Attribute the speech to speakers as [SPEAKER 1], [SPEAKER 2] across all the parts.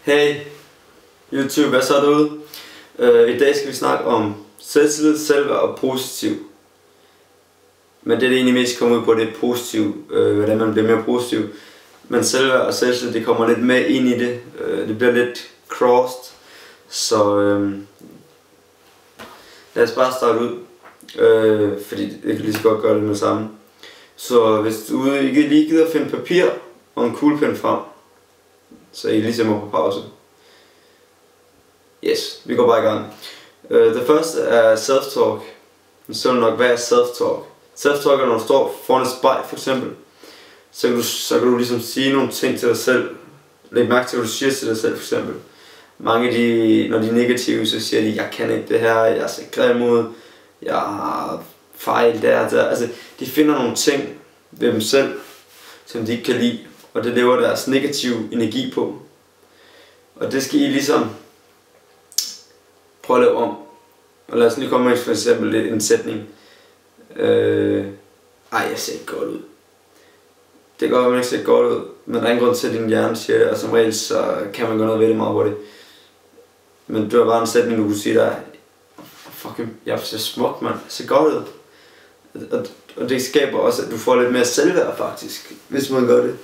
[SPEAKER 1] Hey YouTube, hvad så derude? I dag skal vi snakke om selvtillid, selvværd og positiv. Men det egentlig mest kommer ud på, det er positiv, hvordan man bliver mere positiv. Men selvværd og selvtillid, det kommer lidt med ind i det. Det bliver lidt crossed. Så lad os bare starte ud. Fordi det kan lige så godt gøre det med det samme. Så hvis du ikke lige gider at finde papir og en kuglepen frem, så I lige ser mig på pause. Yes, vi går bare i gang. Det første er self-talk. Så er det nok, hvad er self-talk? Self-talk er, når du står foran et spejl for eksempel. Så kan du ligesom sige nogle ting til dig selv. Læg mærke til, hvad du siger til dig selv for eksempel. Mange af de, når de er negative, så siger de, jeg kan ikke det her, jeg ser grim ud, jeg har fejl der. Altså, de finder nogle ting ved dem selv, som de ikke kan lide. Og det lever deres negative energi på. Og det skal I ligesom prøve at lave om. Og lad os lige komme med for eksempel en sætning. Jeg ser ikke godt ud. Det kan godt være, man ikke ser godt ud, men der er ingen grund til, at din hjerne siger det, og som regel så kan man gøre noget ved det meget hurtigt. Men det var bare en sætning, du kunne sige der. Fucking, jeg ser smuk, man. Jeg ser godt ud. Og det skaber også, at du får lidt mere selvværd faktisk, hvis man gør det.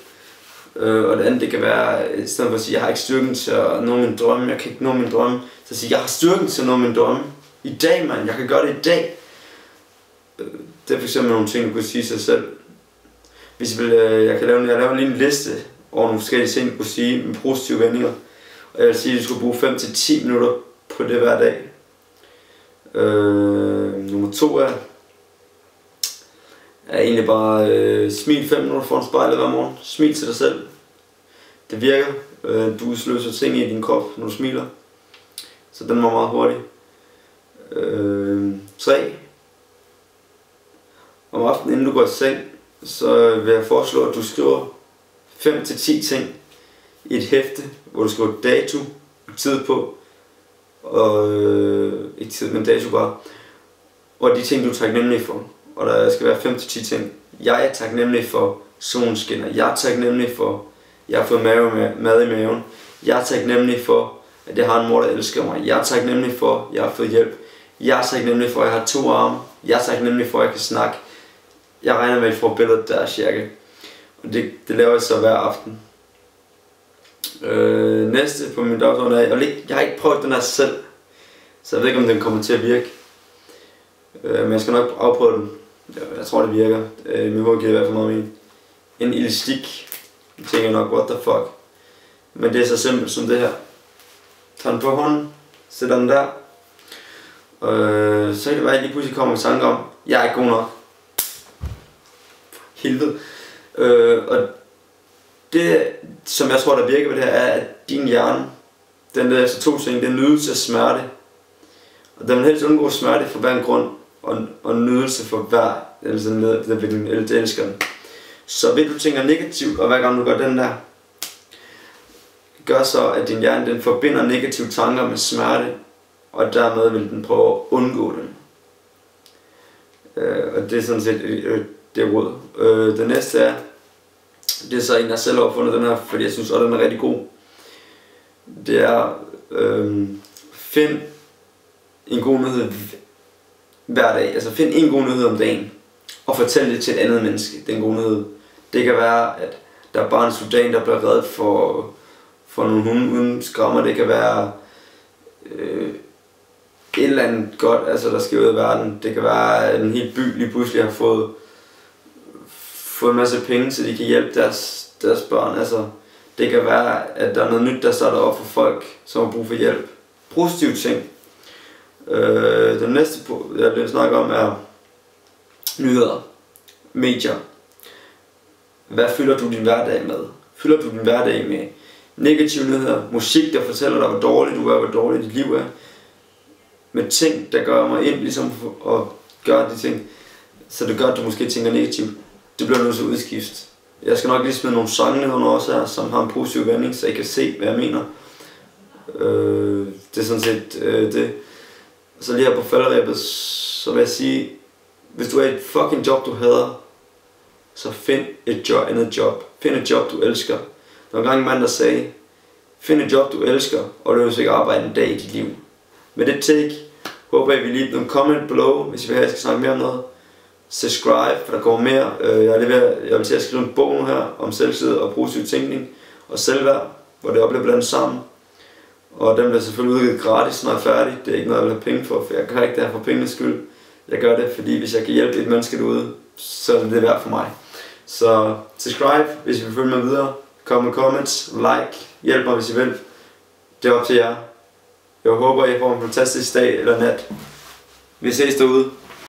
[SPEAKER 1] Og det andet, det kan være, i stedet for at sige, jeg har ikke styrken til at nå min drømme, jeg kan ikke nå min drømme, så sige, jeg har styrken til at nå min drømme. I dag, mand, jeg kan gøre det i dag. Det er for eksempel nogle ting, du kan sige sig selv. Hvis jeg laver lige en liste over nogle forskellige ting, du kunne sige med positive vendinger. Og jeg vil sige, at du skulle bruge 5-10 minutter på det hver dag. Nummer 2 er egentlig bare smil 5 minutter foran spejlet hver morgen. Smil til dig selv. Det virker. Du udsløser ting i din krop, når du smiler. Så den var meget hurtig. 3. Om aftenen, inden du går i seng, så vil jeg foreslå, at du skriver 5-10 ting i et hæfte, hvor du skriver dato, tid på, og ikke tid, men dato bare, og de ting, du er taknemmelig for. Og der skal være 5-10 ting. Jeg er taknemmelig for solen skinner. Jeg er taknemmelig for, at jeg har fået mad i maven. Jeg er taknemmelig for, at jeg har en mor, der elsker mig. Jeg er taknemmelig for, at jeg har fået hjælp. Jeg er taknemmelig for, at jeg har 2 arme. Jeg er taknemmelig for, at jeg kan snakke. Jeg regner med, at I får billedet der cirka. Og det laver jeg så hver aften. Næste på min dagsorden er, jeg har ikke prøvet den her selv, så jeg ved ikke, om den kommer til at virke. Men jeg skal nok afprøve den. Jeg tror, det virker. Min hoved giver i hvert fald meget mening. En elastik. Jeg tænker nok, what the fuck. Men det er så simpelt som det her. Tag den på hånden. Sætter den der. Så kan det være, at jeg lige pludselig kommer i tanke om, jeg er ikke god nok. Helvede. Og det, som jeg tror, der virker ved det her, er, at din hjerne, den der efter 2 ting, den nydelse af smerte. Og den vil helst undgå smerte for hver en grund, og nydelse for hver, den elsker den. Så hvis du tænker negativt, og hver gang du gør den der, gør så, at din hjerne, den forbinder negative tanker med smerte, og dermed vil den prøve at undgå dem. Og det er sådan set det råd. Det næste er, det er så en, jeg selv har opfundet den her, fordi jeg synes også, den er rigtig god. Det er, find en god nyhed hver dag. Altså find en god nyhed om dagen, og fortæl det til et andet menneske, den gode nyhed. Det kan være, at der er bare en sudan, der bliver reddet for nogle hunde uden skrammer. Det kan være et eller andet godt, altså der sker ud i verden. Det kan være, at en hel by lige pludselig har fået en masse penge, så de kan hjælpe deres børn. Altså, det kan være, at der er noget nyt, der starter op for folk, som har brug for hjælp. Positive ting. Den næste, jeg vil snakke om, er nyheder. Medier. Hvad fylder du din hverdag med? Fylder du din hverdag med negative nyheder? Musik, der fortæller dig, hvor dårligt du er, hvor dårligt dit liv er? Med ting, der gør mig ind, ligesom at gøre de ting, så det gør, at du måske tænker negativt. Det bliver nødt til at udskifte. Jeg skal nok lige smide nogle sange ned under også her, som har en positiv vending, så I kan se, hvad jeg mener. Det er sådan set det. Så lige her på falderæbet, så vil jeg sige, hvis du er et fucking job, du hader, så find et andet job. Find et job, du elsker. Der var engang en mand, der sagde, Find et job du elsker, og du vil ikke arbejde en dag i dit liv. Med det take, håber jeg, vi lige nogle comment below, hvis I vil have, at jeg skal snakke mere om noget. Subscribe, for der kommer mere. Jeg vil til at skrive en bog nu her om selvtillid og positiv tænkning og selvværd, hvor det bliver blandet sammen. Og den bliver selvfølgelig udgivet gratis, når jeg er færdig. Det er ikke noget, jeg vil have penge for jeg gør ikke det her for pengenes skyld. Jeg gør det, fordi hvis jeg kan hjælpe et menneske derude, så er det værd for mig. Så subscribe, hvis I vil følge mig videre. Kom med comments, like, hjælp mig, hvis I vil. Det er op til jer. Jeg håber, I får en fantastisk dag eller nat. Vi ses derude.